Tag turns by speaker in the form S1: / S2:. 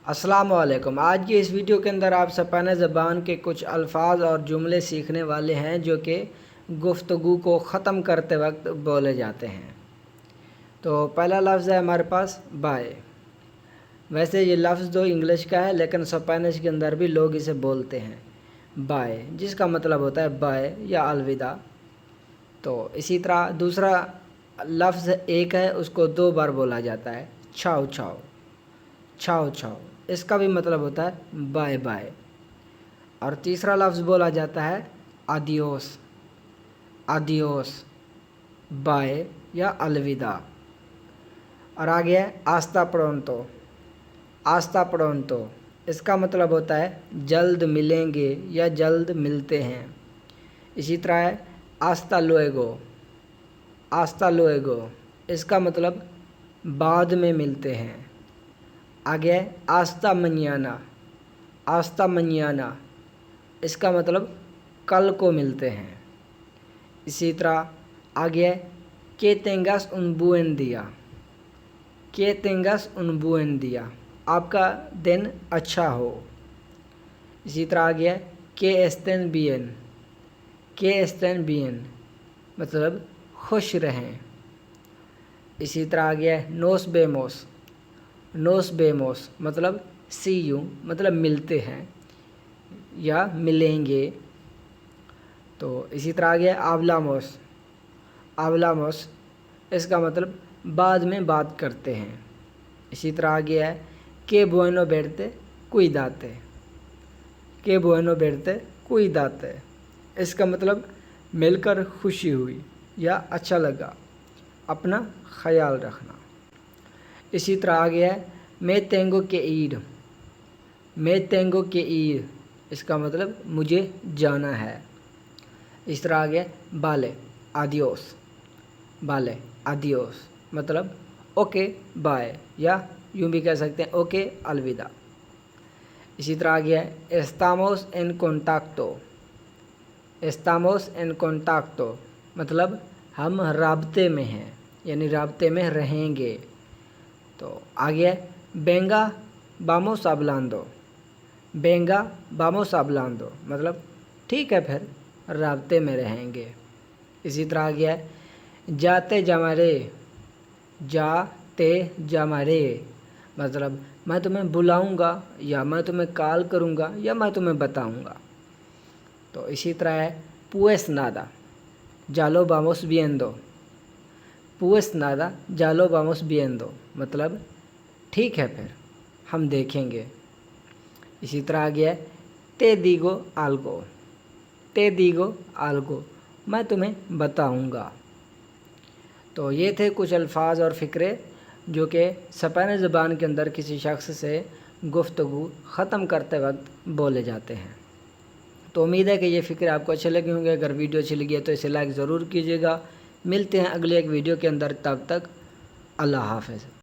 S1: अस्सलाम वालेकुम। आज की इस वीडियो के अंदर आप स्पेनिश ज़बान के कुछ अल्फाज और जुमले सीखने वाले हैं जो कि गुफ्तगू को ख़त्म करते वक्त बोले जाते हैं। तो पहला लफ्ज़ है हमारे पास बाय। वैसे ये लफ्ज़ तो इंग्लिश का है लेकिन स्पेनिश के अंदर भी लोग इसे बोलते हैं बाय, जिसका मतलब होता है बाय या अलविदा। तो इसी तरह दूसरा लफ्ज़ एक है, उसको 2 बार बोला जाता है, छाओ छाओ छाओ छाओ। इसका भी मतलब होता है बाय बाय। और तीसरा लफ्ज़ बोला जाता है आदियोस, आदियोस, बाय या अलविदा। और आगे है आस्ता प्रोंतो, आस्ता प्रोंतो। इसका मतलब होता है जल्द मिलेंगे या जल्द मिलते हैं। इसी तरह है आस्ता लुएगो, आस्ता लुएगो। इसका मतलब बाद में मिलते हैं। आगे है आस्ता मनियाना, आस्ता मनियाना। इसका मतलब कल को मिलते हैं। इसी तरह आगे है के तेंगास उन बुएन दिया, के तेंगास उन बुएन दिया, आपका दिन अच्छा हो। इसी तरह आगे है के एस्टेन बियन, के एस्टेन बियन मतलब खुश रहें। इसी तरह आगे है नोस बेमोस, नोस बेमोस मतलब सी यू मतलब मिलते हैं या मिलेंगे। तो इसी तरह आगे है आबलामोस, आबलामोस। इसका मतलब बाद में बात करते हैं। इसी तरह आगे है के बुएनो बेरते कुइदाते, के बुएनो बेरते कुइदाते। इसका मतलब मिलकर खुशी हुई या अच्छा लगा, अपना ख्याल रखना। इसी तरह आगे है मैं तेंगो के ईद, मैं तेंगो के ईद। इसका मतलब मुझे जाना है। इस तरह आगे बाले आदियोस, बाले आदियोस मतलब ओके बाय या यूँ भी कह सकते हैं ओके अलविदा। इसी तरह आगे है एस्तामोस एन कॉन्टाक्टो, एस्तामोस एन कॉन्टाक्टो मतलब हम राब्ते में हैं यानी राब्ते में रहेंगे। तो आगे है बेंगा बामोस हाब्लांदो, बेंगा बामोस हाब्लांदो मतलब ठीक है फिर राब्ते में रहेंगे। इसी तरह आगे है जाते जमारे, जाते जमारे मतलब मैं तुम्हें बुलाऊंगा या मैं तुम्हें कॉल करूंगा या मैं तुम्हें बताऊंगा। तो इसी तरह है पुएस नादा जालो बामोस बिएंदो, पुएस नादा जालो बामोस बिएंदो मतलब ठीक है फिर हम देखेंगे। इसी तरह आ गया है ते दीगो आल्गो, ते दीगो आल्गो मैं तुम्हें बताऊंगा। तो ये थे कुछ अल्फाज और फ़िक्रे जो कि स्पेनिश ज़बान के अंदर किसी शख्स से गुफ्तगू ख़त्म करते वक्त बोले जाते हैं। तो उम्मीद है कि ये फ़िक्रे आपको अच्छे लगे होंगे। अगर वीडियो अच्छी लगी है तो इसे लाइक ज़रूर कीजिएगा। मिलते हैं अगले एक वीडियो के अंदर, तब तक अल्लाह हाफ़िज़।